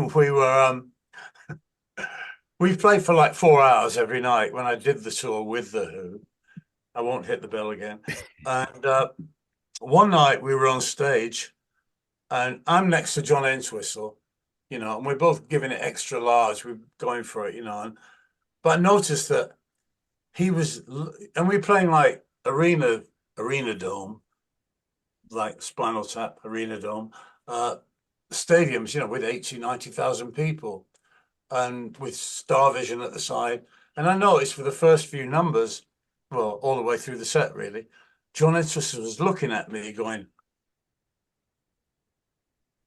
we were we played for like 4 hours every night when I did the tour with the Who. I won't hit the bell again. And one night we were on stage, and I'm next to John Entwistle, and we're both giving it extra large. We're going for it, but I noticed that he was, and we were playing like arena dome, like Spinal Tap arena dome, stadiums, with 80, 90,000 people, and with Star Vision at the side. And I noticed for the first few numbers, well, all the way through the set, really, John Entwistle was looking at me going,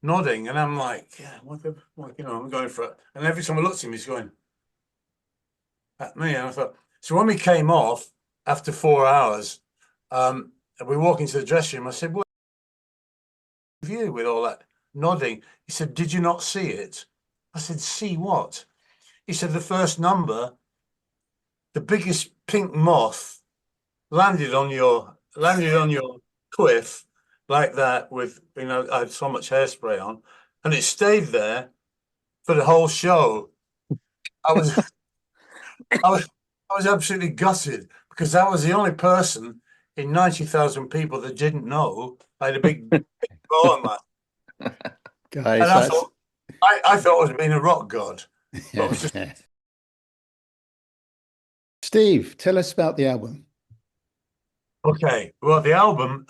nodding, and I'm like, yeah, I'm going for it. And every time I looked at him, he's going at me. And I thought, so when we came off after 4 hours, we walk into the dressing room. I said, what you with all that nodding? He said, did you not see it? I said, see what? He said, the first number, the biggest pink moth landed on your quiff like that with, I had so much hairspray on, and it stayed there for the whole show. I was I was absolutely gutted because that was the only person in 90,000 people that didn't know I had a big bow on that. Guys, And I thought I was being a rock god. But it was just Steve, tell us about the album. okay. Well, the album,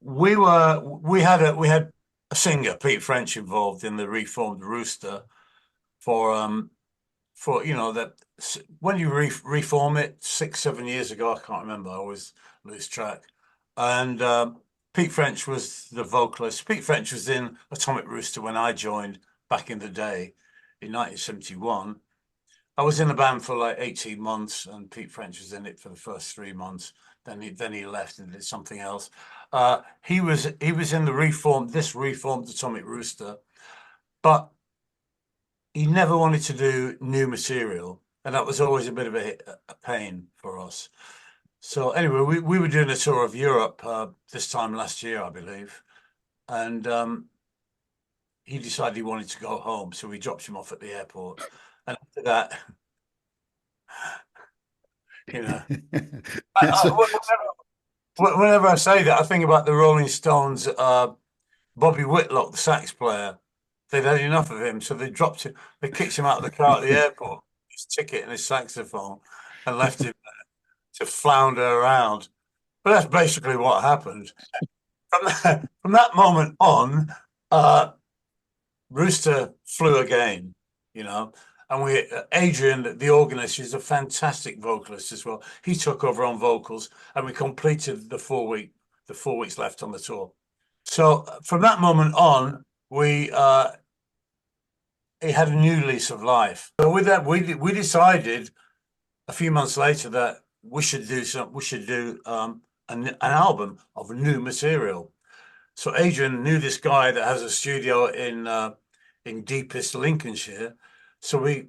we had a singer, Pete French, involved in the reformed Rooster for that when you reform it 6-7 years ago, I can't remember, I always lose track. And Pete French was the vocalist. Pete French was in Atomic Rooster when I joined back in the day in 1971. I was in the band for like 18 months, and Pete French was in it for the first 3 months. Then he left and did something else. He was in the reformed Atomic Rooster, but he never wanted to do new material, and that was always a bit of a pain for us. So anyway, we were doing a tour of Europe this time last year, I believe, and he decided he wanted to go home, so we dropped him off at the airport. And after that, whenever I say that, I think about the Rolling Stones. Bobby Whitlock, the sax player, they'd had enough of him, so they dropped him. They kicked him out of the car at the airport, his ticket and his saxophone, and left him to flounder around. But that's basically what happened. From that moment on, Rooster flew again, And Adrian, the organist, is a fantastic vocalist as well. He took over on vocals, and we completed the 4 weeks left on the tour. So from that moment on, it had a new lease of life. So with that, we decided a few months later that we should do an album of new material. So Adrian knew this guy that has a studio in deepest Lincolnshire. So we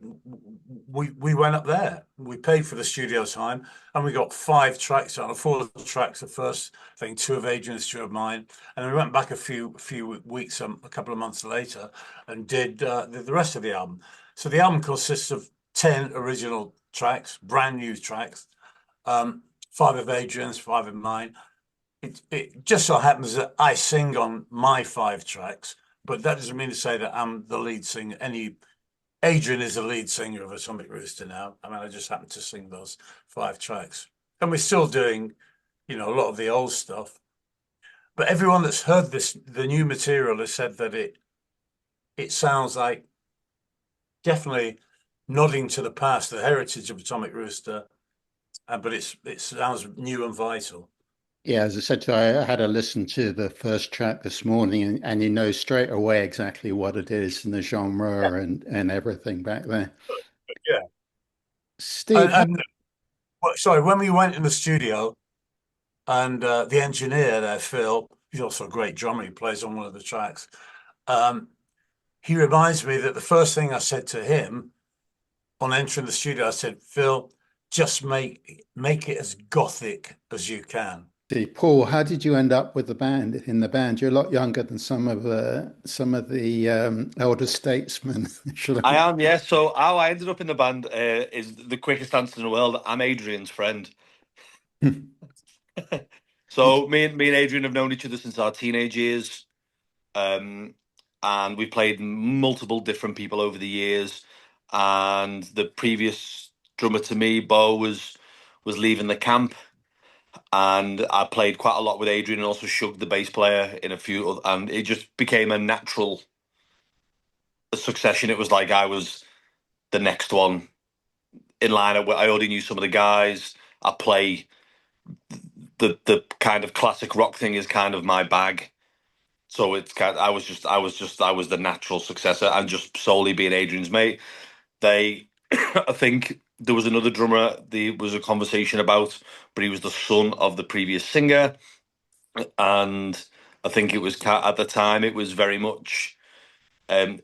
went up there. We paid for the studio time, and we got 5 tracks on. 4 tracks, the first thing, 2 of Adrian's, 2 of mine, and we went back a few weeks, a couple of months later, and did the rest of the album. So the album consists of 10 original tracks, brand new tracks, 5 of Adrian's, 5 of mine. It just so happens that I sing on my 5 tracks, but that doesn't mean to say that I'm the lead singer. Adrian is the lead singer of Atomic Rooster now. I mean, I just happen to sing those 5 tracks. And we're still doing, a lot of the old stuff. But everyone that's heard the new material, has said that it sounds like definitely nodding to the past, the heritage of Atomic Rooster, but it sounds new and vital. Yeah, as I said to you, I had a listen to the first track this morning, and you know straight away exactly what it is and the genre and everything back there. Yeah. Steve, Sorry, when we went in the studio, and the engineer there, Phil, he's also a great drummer. He plays on one of the tracks. He reminds me that the first thing I said to him on entering the studio, I said, Phil, just make it as gothic as you can. See, Paul, how did you end up with the band in the band? You're a lot younger than some of the elder statesmen. I am, yeah. So how I ended up in the band is the quickest answer in the world. I'm Adrian's friend. So me and Adrian have known each other since our teenage years, um, and we've played multiple different people over the years. And the previous drummer to me, Bo, was leaving the camp, and I played quite a lot with Adrian, and also Shug, the bass player, in a few, and it just became a natural succession. It was like I was the next one in line. I already knew some of the guys. I play the kind of classic rock thing is kind of my bag. So it's kind. I was the natural successor, and just solely being Adrian's mate. They, I think there was another drummer. There was a conversation about, but he was the son of the previous singer, and I think it was at the time it was very much. Um,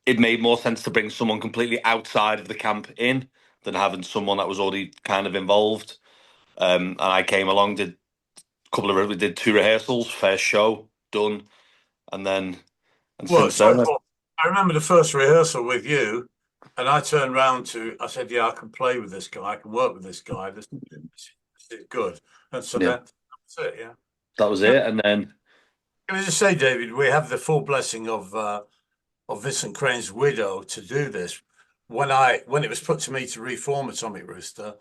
it made more sense to bring someone completely outside of the camp in than having someone that was already kind of involved. And I came along, did we did 2 rehearsals, first show done, and then and Well, since then, I remember the first rehearsal with you, and I turned round I said, "Yeah, I can play with this guy. I can work with this guy. This is good." And so yeah, that was it. Yeah. that was it. And then Can I just say, David, we have the full blessing of Vincent Crane's widow to do this. When it was put to me to reform Atomic Rooster,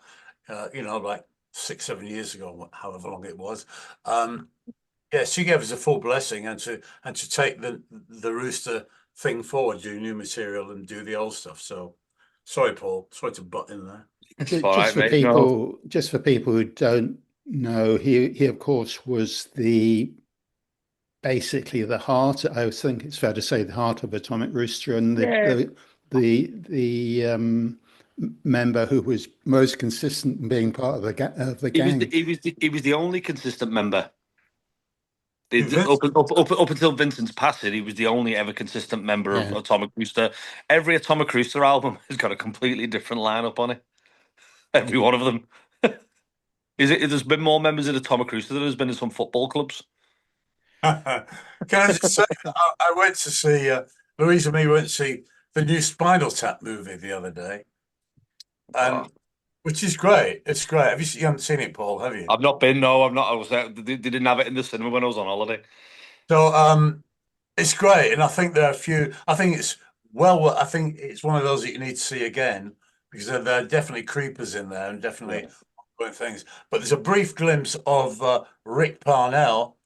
like 6, 7 years ago, however long it was. Yeah, she gave us a full blessing and to take the Rooster thing forward, do new material and do the old stuff. So sorry, Paul. Sorry to butt in there. it's all right, mate. No, Just for people who don't know, he of course was basically the heart. I think it's fair to say the heart of Atomic Rooster, and yeah, the member who was most consistent in being part of the gang. he was the only consistent member. Vince? Up until Vincent's passing, he was the only ever consistent member of Yeah. Atomic Rooster. Every Atomic Rooster album has got a completely different lineup on it. Every one of them. There's been more members of Atomic Rooster than there's been in some football clubs. Can I just say, I went to see Louise and me went to see the new Spinal Tap movie the other day, Oh. and which is great. It's great. You haven't seen it, Paul, have you? I've not been. No, I've not. I was there. They didn't have it in the cinema when I was on holiday. So it's great, and I think there are a few. I think it's I think it's one of those that you need to see again because there are definitely creepers in there and definitely ongoing things. But there's a brief glimpse of Rick Parnell,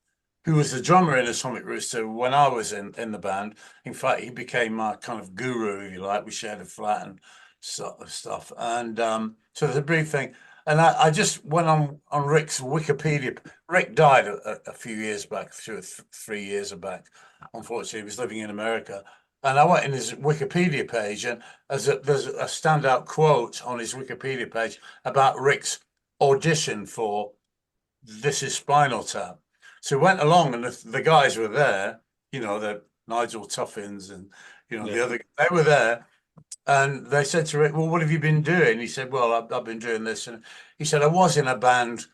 who was the drummer in Atomic Rooster when I was in the band. In fact, he became my kind of guru, if you like. We shared a flat and sort of stuff. And so there's a brief thing. And I just went on Rick's Wikipedia. Rick died a few years back, 3 years back. Unfortunately, he was living in America. And I went in his Wikipedia page, and there's a standout quote on his Wikipedia page about Rick's audition for This Is Spinal Tap. So we went along, and the guys were there. The Nigel Tuffins and the other. They were there, and they said to Rick, "Well, what have you been doing?" He said, "Well, I've been doing this." And he said, "I was in a band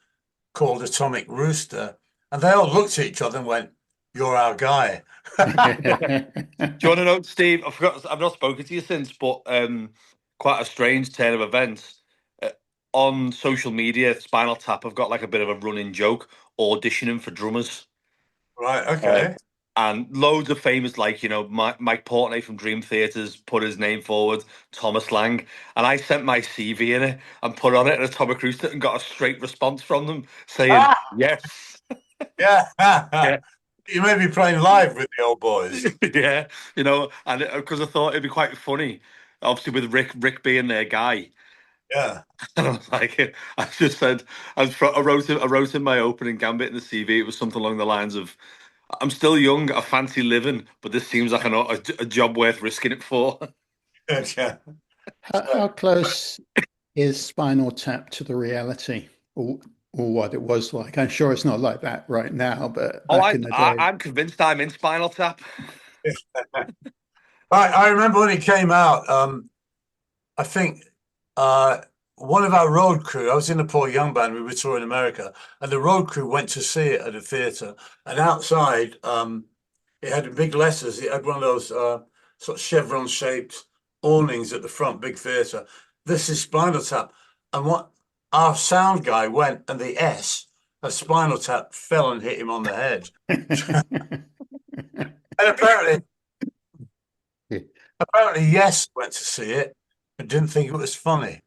called Atomic Rooster." And they all looked at each other and went, "You're our guy." Do you want to know, Steve? I forgot. I've not spoken to you since, but quite a strange turn of events. On social media, Spinal Tap have got like a bit of a running joke auditioning for drummers. Right. Okay. And loads of famous, like, Mike Portnoy from Dream Theaters put his name forward, Thomas Lang. And I sent my CV in it and put on it at Atomic Rooster and got a straight response from them saying, yes. Yeah. Yeah. You may be playing live with the old boys. Yeah. And because I thought it'd be quite funny, obviously with Rick being their guy. Yeah. And I was like, I just said, I wrote in my opening gambit in the CV, it was something along the lines of, I'm still young, I fancy living, but this seems like a job worth risking it for. Yeah. How close is Spinal Tap to the reality, or what it was like? I'm sure it's not like that right now, but back in the day. I'm convinced I'm in Spinal Tap. I remember when it came out. I think one of our road crew, I was in a Paul Young band, we were touring America, and the road crew went to see it at a theatre. And outside, it had in big letters, it had one of those sort of chevron shaped awnings at the front, big theatre. This is Spinal Tap. And what our sound guy went, and the S, a Spinal Tap, fell and hit him on the head. And apparently, yes, went to see it, but didn't think it was funny.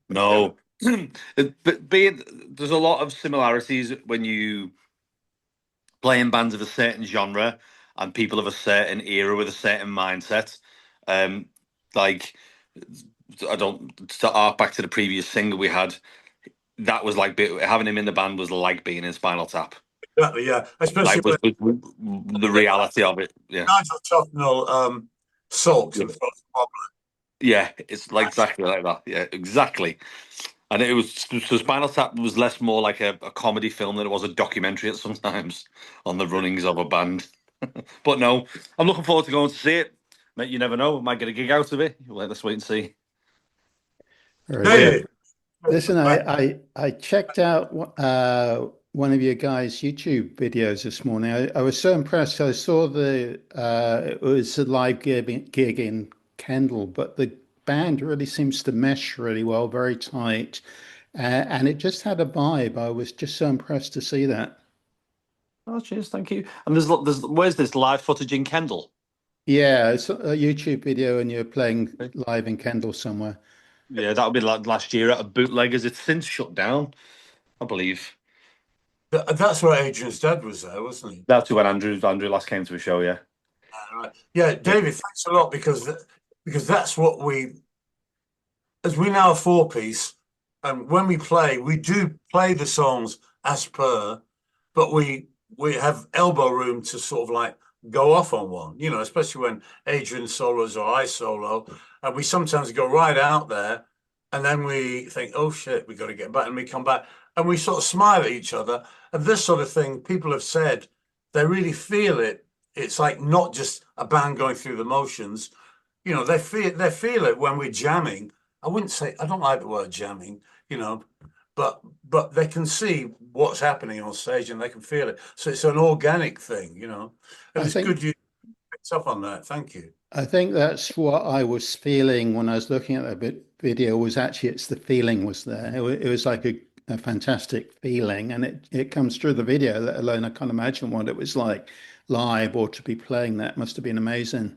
No, but there's a lot of similarities when you play in bands of a certain genre and people of a certain era with a certain mindset. Like I don't to hark back to the previous single we had. That was like having him in the band was like being in Spinal Tap. Exactly, yeah. Especially Like was the reality of it. Yeah, Nigel Tufnell sulks yeah, and throws a wobbler. yeah. It's like exactly like that. Yeah, exactly. And it was so Spinal Tap was less more like a comedy film than it was a documentary at sometimes on the runnings of a band. But no, I'm looking forward to going to see it. Mate, you never know, might get a gig out of it. Well, let's wait and see. Very Hey, good. Listen, I checked out one of your guys' YouTube videos this morning. I was so impressed. I saw it was a live gig in Kendal, but the band really seems to mesh really well, very tight, and it just had a vibe. I was just so impressed to see that. Oh, cheers, thank you. And there's where's this live footage in Kendal? Yeah, it's a YouTube video, and you're playing live in Kendal somewhere. Yeah, that would be like last year at a bootleggers. It's since shut down, I believe. that's where Adrian's dad was there, wasn't he? That's when Andrew last came to a show. Yeah. Right. Yeah, David, thanks a lot because that's what as we now a four-piece, and when we do play the songs as per, but we have elbow room to sort of like go off on one, especially when Adrian solos or I solo, and we sometimes go right out there, and then we think, oh shit, we got to get back, and we come back, and we sort of smile at each other, and this sort of thing, people have said they really feel it. It's like not just a band going through the motions, they feel it when we're jamming. I wouldn't say I don't like the word jamming, but they can see what's happening on stage and they can feel it. So it's an organic thing. It I was good think you picked up on that. Thank you. I think that's what I was feeling when I was looking at that video was actually it's the feeling was there. It was like a fantastic feeling, and it comes through the video, let alone I can't imagine what it was like live or to be playing that must have been amazing.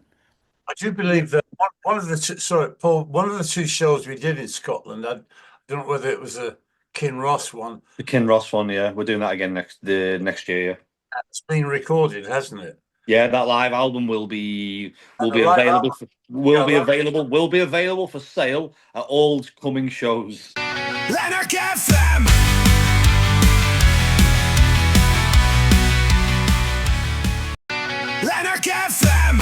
I do believe that one of the sorry, Paul, one of the two shows we did in Scotland, I don't know whether it was a Kinross one. The Kinross one, yeah, we're doing that again next year. Yeah. It's been recorded, hasn't it? Yeah, that live album will be Right, available yeah, will be available for sale at all coming shows. Lanark FM. Lanark FM.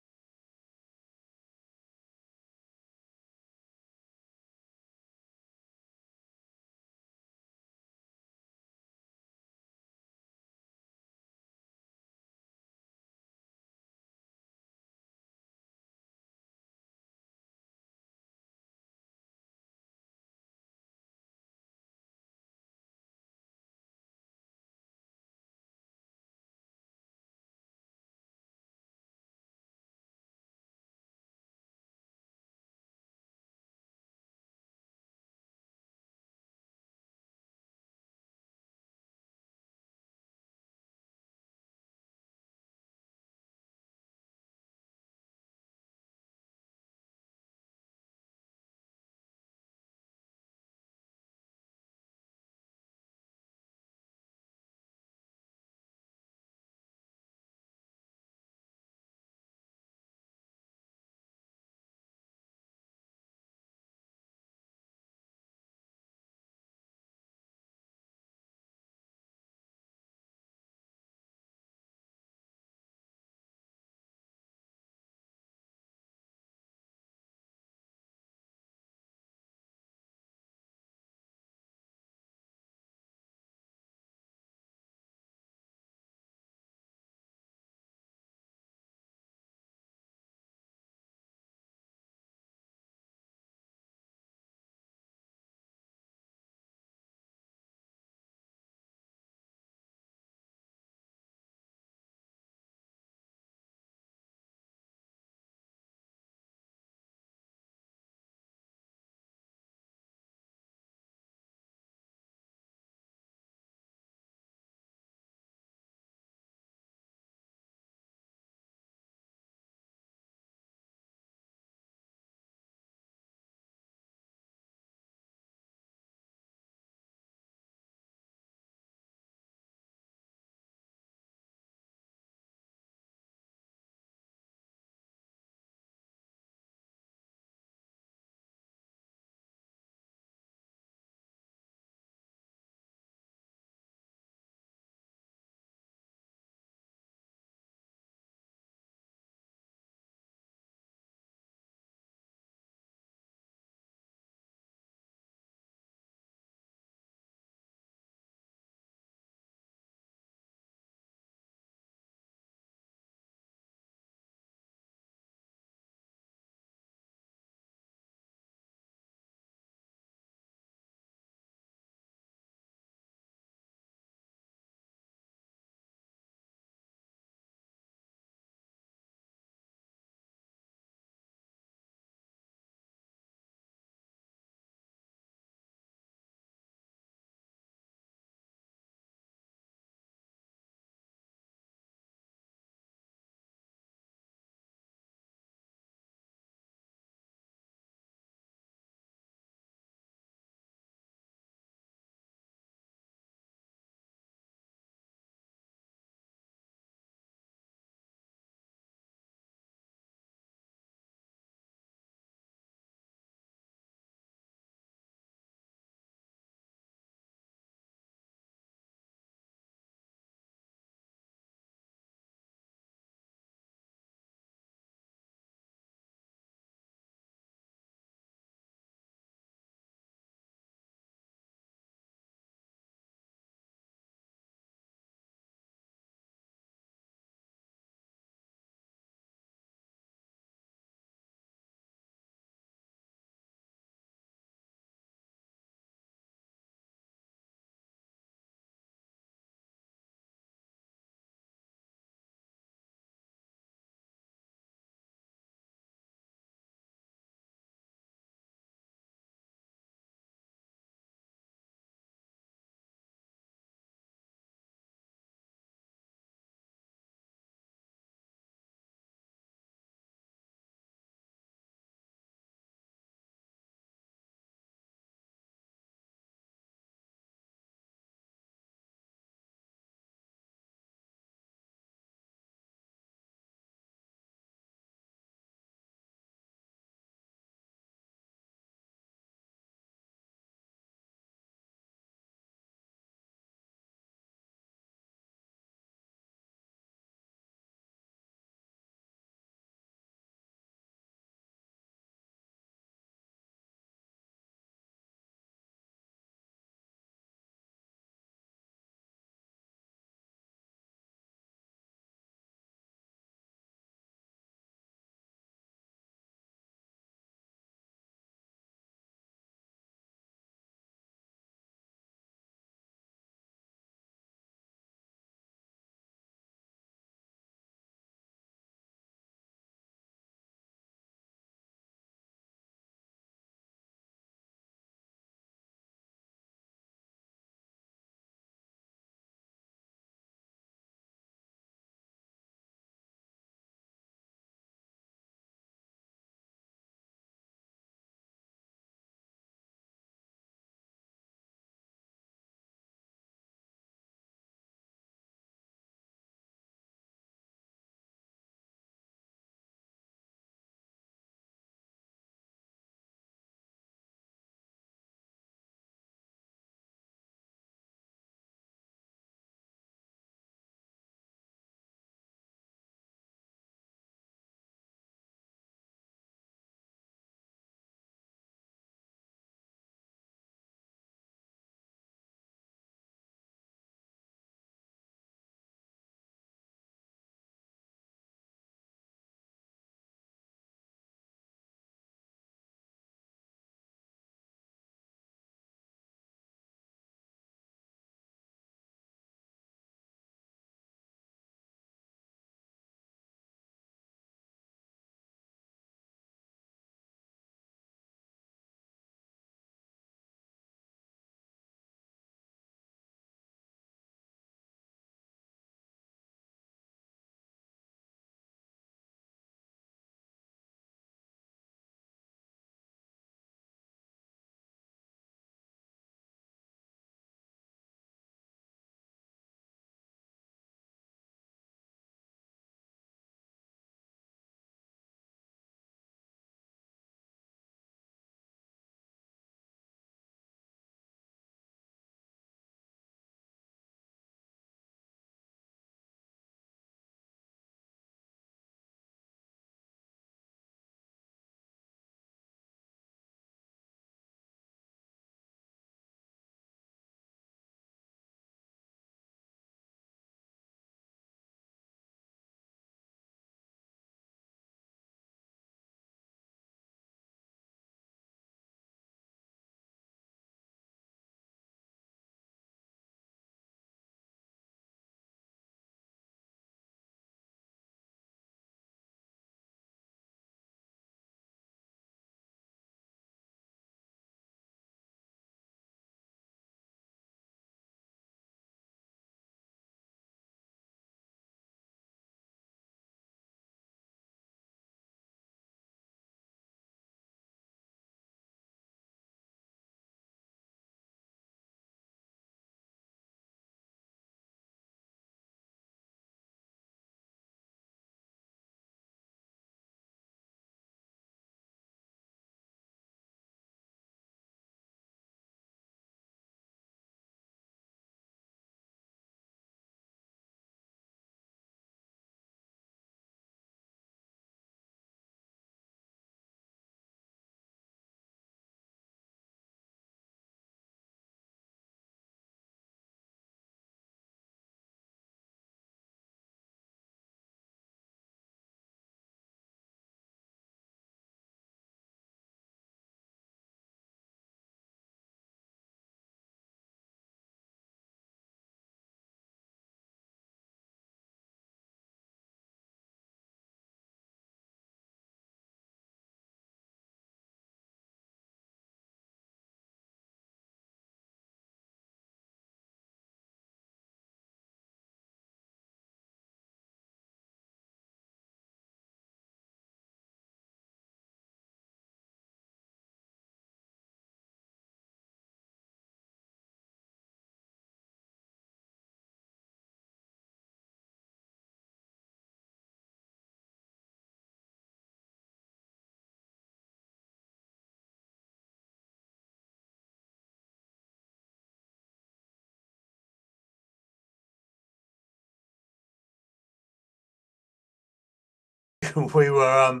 we were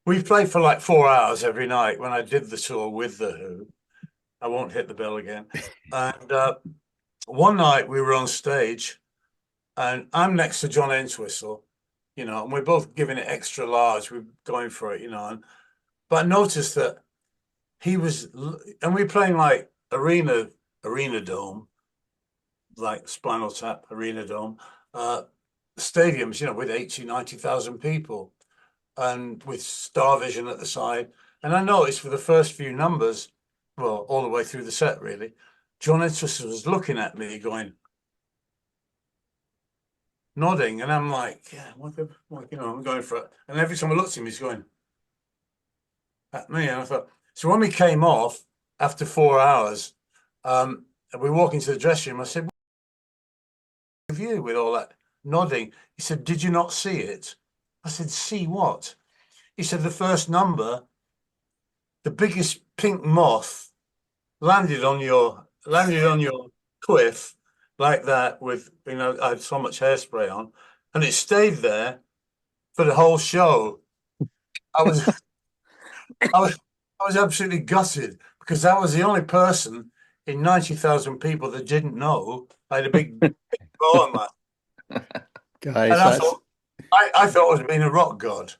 we played for like 4 hours every night when I did the tour with the Who. I won't hit the bell again. And one night we were on stage, and I'm next to John Entwistle, you know, and we're both giving it extra large. We're going for it, you know. But I noticed that he was, and we were playing like arena dome, like Spinal Tap arena dome, stadiums, you know, with 80, 90,000 people, and with Star Vision at the side. And I noticed for the first few numbers, well, all the way through the set, really, John Entwistle was looking at me, going, nodding, and I'm like, yeah, what the, you know, I'm going for it. And every time I looked at him, he's going at me, and I thought. So when we came off after 4 hours, and we walk into the dressing room, I said, "What have you with all that nodding?" He said, "Did you not see it?" I said, "See what?" He said, "The first number, the biggest pink moth landed on your quiff like that with, you know, I had so much hairspray on, and it stayed there for the whole show." I was I was absolutely gutted, because that was the only person in 90,000 people that didn't know I had a big bow on that. Guys, And I thought I was being a rock god.